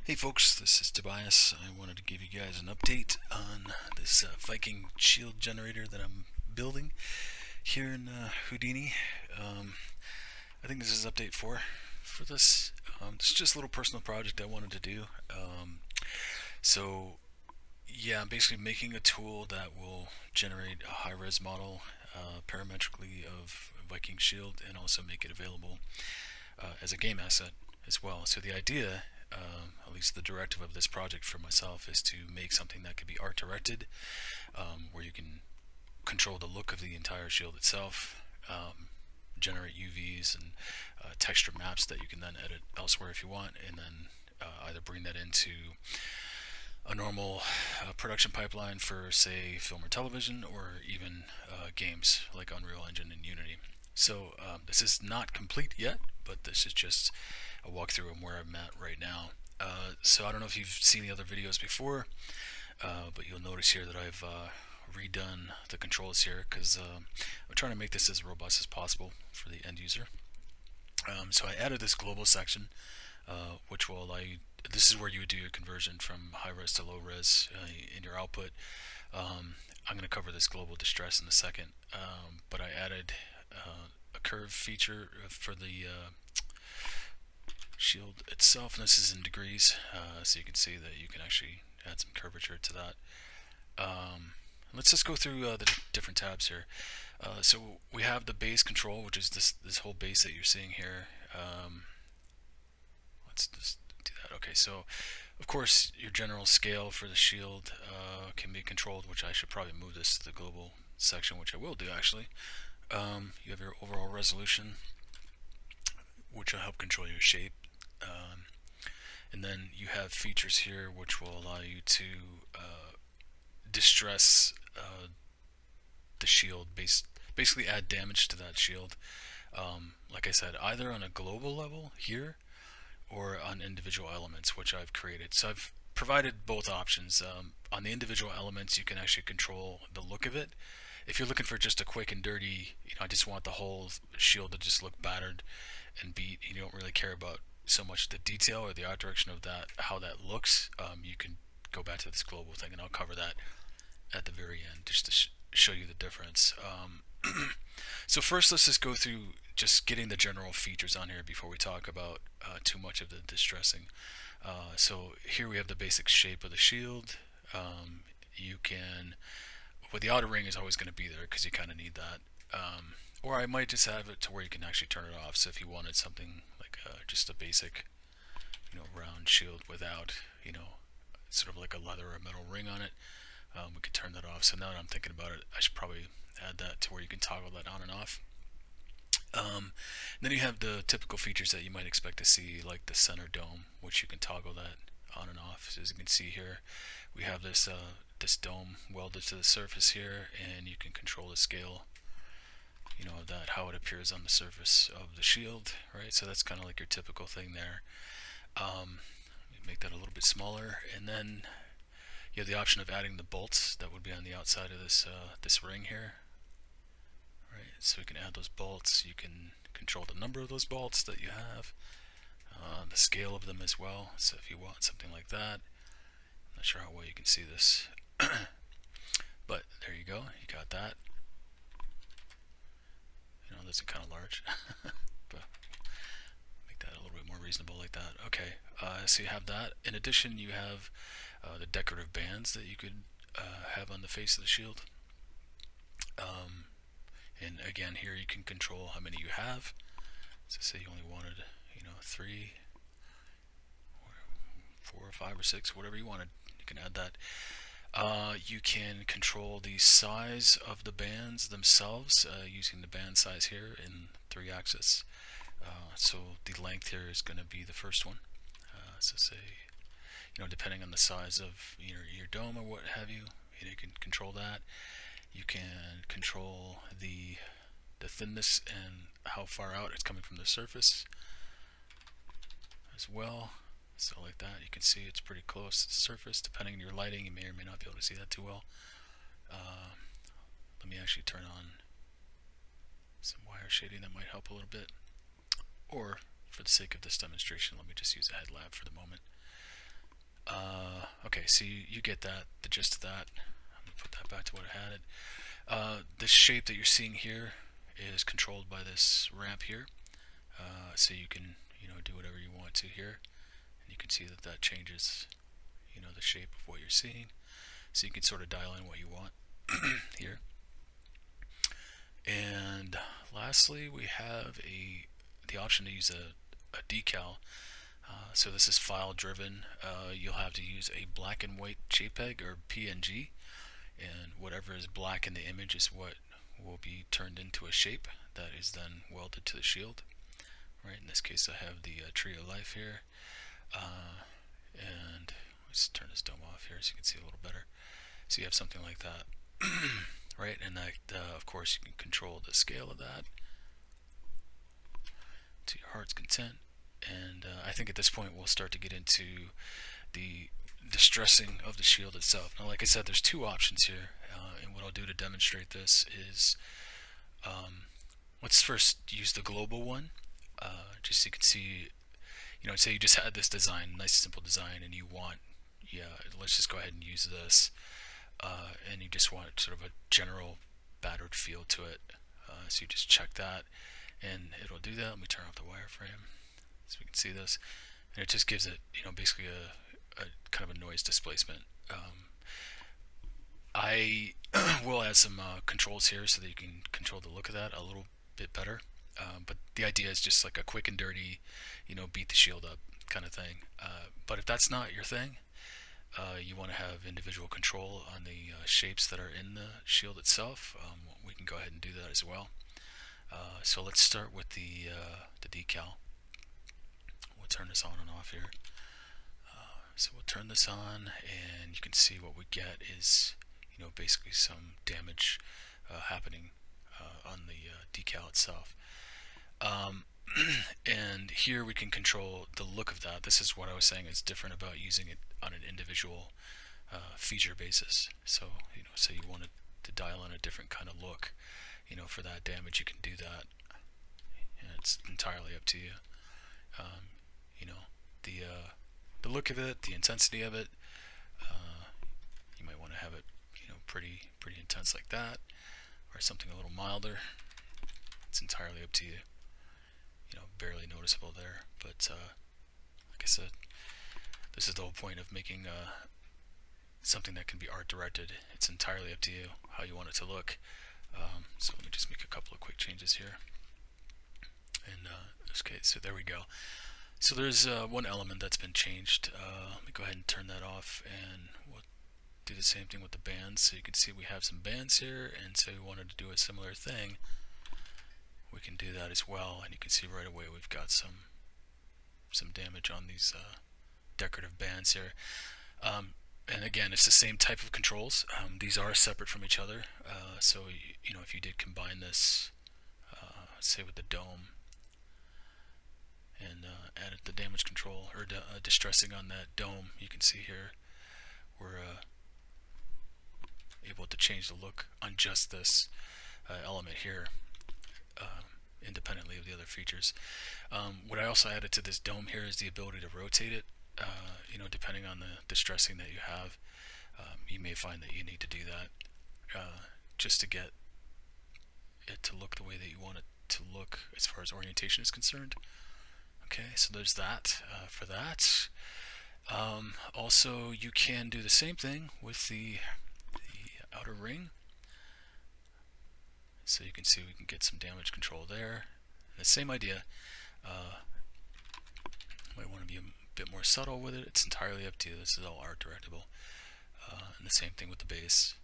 Hey folks, this is Tobias. I wanted to give you guys an update on this Viking shield generator that I'm building here in Houdini. Um, I think this is update 4 for this. It's just a little personal project I wanted to do. So yeah, I'm basically making a tool that will generate a high-res model parametrically of Viking shield and also make it available as a game asset as well. So the idea, at least the directive of this project for myself, is to make something that could be art directed, where you can control the look of the entire shield itself, generate UVs and texture maps that you can then edit elsewhere if you want, and then either bring that into a normal production pipeline for, say, film or television, or even games like Unreal Engine and Unity. So this is not complete yet, but this is just a walkthrough of where I'm at right now. So I don't know if you've seen the other videos before, but you'll notice here that I've redone the controls here because I'm trying to make this as robust as possible for the end user. So I added this global section, which will allow you. This is where you would do your conversion from high res to low res in your output. I'm going to cover this global distress in a second, but I added a curve feature for the shield itself, and this is in degrees, so you can see that you can actually add some curvature to that. Let's just go through the different tabs here. So we have the base control, which is this whole base that you're seeing here. Let's just do that. Okay, so of course your general scale for the shield can be controlled, which I should probably move this to the global section, which I will do actually. You have your overall resolution, which will help control your shape. And then you have features here which will allow you to distress the shield, basically add damage to that shield. Like I said, either on a global level here or on individual elements, which I've created. So I've provided both options. On the individual elements, you can actually control the look of it. If you're looking for just a quick and dirty, I just want the whole shield to just look battered and beat. You don't really care about so much the detail or the art direction of that, how that looks. You can go back to this global thing, and I'll cover that at the very end just to show you the difference. So first, let's just go through just getting the general features on here before we talk about too much of the distressing. So here we have the basic shape of the shield. You can, well, the outer ring is always going to be there because you kind of need that. Or I might just have it to where you can actually turn it off. So if you wanted something like just a basic, round shield without, sort of like a leather or metal ring on it, we could turn that off. So now that I'm thinking about it, I should probably add that to where you can toggle that on and off. Then you have the typical features that you might expect to see, like the center dome, which you can toggle that on and off. So as you can see here, we have this dome welded to the surface here, and you can control the scale, of that, how it appears on the surface of the shield, right? So that's kind of like your typical thing there. Make that a little bit smaller, and then you have the option of adding the bolts that would be on the outside of this ring here. Right, so we can add those bolts. You can control the number of those bolts that you have, the scale of them as well. So if you want something like that, I'm not sure how well you can see this, but there you go. You got that. Those are kind of large, but make that a little bit more reasonable like that. Okay, so you have that. In addition, you have the decorative bands that you could have on the face of the shield. And again, here you can control how many you have. So say you only wanted, 3, or 4, or 5, or 6, whatever you wanted. You can add that. You can control the size of the bands themselves using the band size here in 3-axis. So the length here is going to be the first one. So say, depending on the size of your dome or what have you, you can control that. You can control the thinness and how far out it's coming from the surface as well. So like that, you can see it's pretty close to the surface. Depending on your lighting, you may or may not be able to see that too well. Let me actually turn on some wire shading that might help a little bit. Or, for the sake of this demonstration, let me just use a headlamp for the moment. so you get that, the gist of that. I'm gonna put that back to what I had it. This shape that you're seeing here is controlled by this ramp here. So you can, do whatever you want to here, and you can see that that changes, the shape of what you're seeing. So you can sort of dial in what you want here. And lastly, we have the option to use a decal. So this is file driven. You'll have to use a black and white JPEG or PNG, and whatever is black in the image is what will be turned into a shape that is then welded to the shield. Right, in this case I have the tree of life here, and let's turn this dome off here so you can see a little better. So you have something like that. Right, and that of course you can control the scale of that to your heart's content. And I think at this point we'll start to get into the distressing of the shield itself. Now, like I said, there's two options here, and what I'll do to demonstrate this is let's first use the global one, just so you can see, say you just had this design, nice simple design, and you want, let's just go ahead and use this, and you just want sort of a general battered feel to it. So you just check that, and it'll do that. Let me turn off the wireframe so we can see this, and it just gives it, basically a kind of a noise displacement. I will add some controls here so that you can control the look of that a little bit better. But the idea is just like a quick and dirty, beat the shield up kind of thing. But if that's not your thing, you want to have individual control on the shapes that are in the shield itself. We can go ahead and do that as well. So let's start with the decal. We'll turn this on and off here. So we'll turn this on, and you can see what we get is, basically some damage happening on the decal itself. And here we can control the look of that. This is what I was saying is different about using it on an individual feature basis. So, say you wanted to dial in a different kind of look, for that damage, you can do that. And it's entirely up to you. The look of it, the intensity of it. You might want to have it, pretty intense like that, or something a little milder. It's entirely up to you. Barely noticeable there, but like I said, this is the whole point of making something that can be art directed. It's entirely up to you how you want it to look. So let me just make a couple of quick changes here. And okay, so there we go. So there's one element that's been changed. Let me go ahead and turn that off, and we'll do the same thing with the bands. So you can see we have some bands here, and so we wanted to do a similar thing. We can do that as well, and you can see right away we've got some damage on these decorative bands here. And again, it's the same type of controls. These are separate from each other. So if you did combine this, say with the dome, and added the damage control or distressing on that dome, you can see here we're able to change the look on just this element here, independently of the other features. What I also added to this dome here is the ability to rotate it. Depending on the distressing that you have, you may find that you need to do that just to get it to look the way that you want it to look as far as orientation is concerned. Okay, so there's that for that. Also, you can do the same thing with the outer ring. So you can see we can get some damage control there. And the same idea. Might want to be a bit more subtle with it. It's entirely up to you. This is all art directable. And the same thing with the base,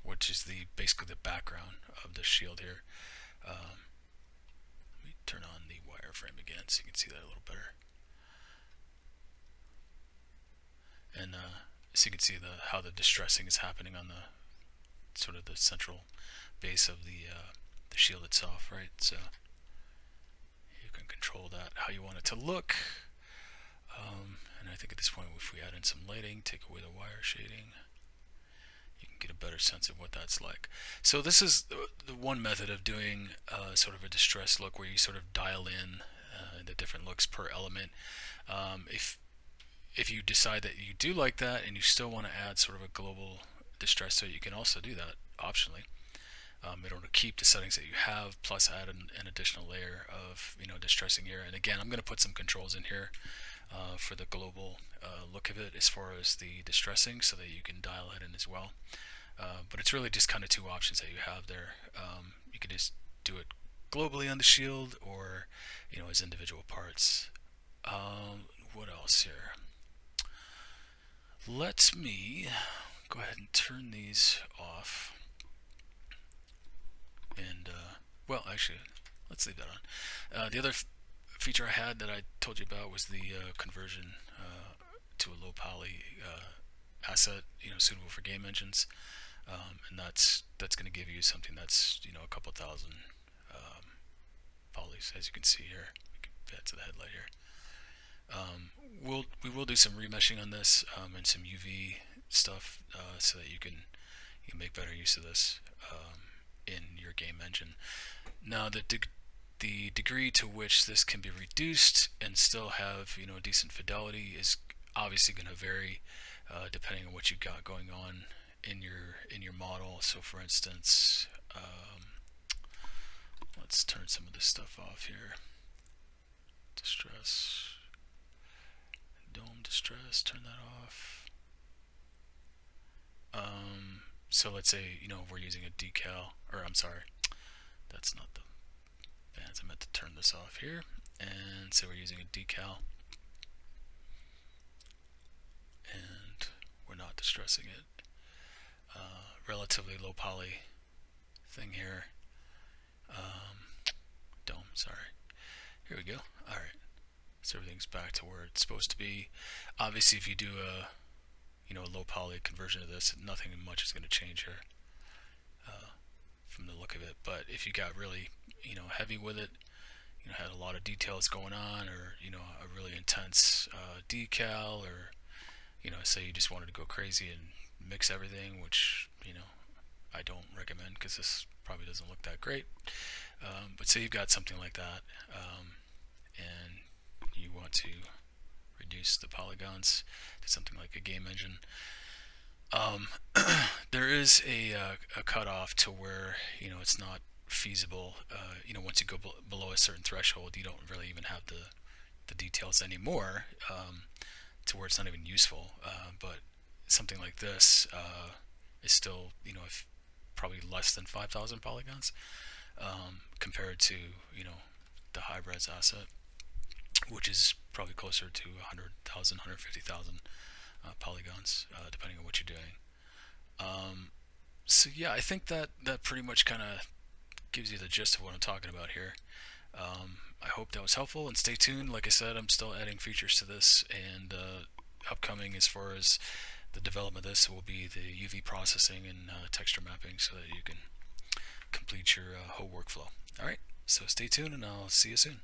which is basically the background of the shield here. Let me turn on the wireframe again so you can see that a little better. And so you can see how the distressing is happening on the sort of the central base of the shield itself, right? So you can control that how you want it to look. And I think at this point, if we add in some lighting, take away the wire shading, you can get a better sense of what that's like. So this is the one method of doing sort of a distress look, where you sort of dial in the different looks per element. if you decide that you do like that and you still want to add sort of a global distress to it, you can also do that optionally. In order to keep the settings that you have, plus add an additional layer of distressing here. And again, I'm going to put some controls in here for the global look of it as far as the distressing, so that you can dial it in as well. But it's really just kind of two options that you have there. You can just do it globally on the shield, or as individual parts. What else here? Let me go ahead and turn these off. And well, actually, let's leave that on. The other feature I had that I told you about was the conversion to a low poly asset, suitable for game engines, and that's going to give you something that's a couple thousand polys, as you can see here. We can add to the headlight here. We will do some remeshing on this and some UV stuff so that you can make better use of this in your game engine. Now, the degree to which this can be reduced and still have decent fidelity is obviously going to vary depending on what you've got going on in your model. So, for instance, let's turn some of this stuff off here. Distress, dome distress, turn that off. So let's say we're using a decal, or I'm sorry, that's not the bands. I meant to turn this off here, and so we're using a decal, and we're not distressing it. Relatively low poly thing here. Dome, sorry. Here we go. All right. So everything's back to where it's supposed to be. Obviously, if you do a low poly conversion of this, nothing much is going to change here from the look of it. But if you got really heavy with it, had a lot of details going on, or a really intense decal, or say you just wanted to go crazy and mix everything, which I don't recommend, because this probably doesn't look that great. But say you've got something like that, and you want to reduce the polygons to something like a game engine. There is a cutoff to where it's not feasible. Once you go below a certain threshold, you don't really even have the details anymore, to where it's not even useful. But something like this is still probably less than 5,000 polygons compared to the high res asset, which is probably closer to 100,000, 150,000 polygons, depending on what you're doing. So yeah, I think that pretty much kind of gives you the gist of what I'm talking about here. I hope that was helpful, and stay tuned. Like I said, I'm still adding features to this, and upcoming as far as the development of this will be the UV processing and texture mapping, so that you can complete your whole workflow. Alright, so stay tuned, and I'll see you soon.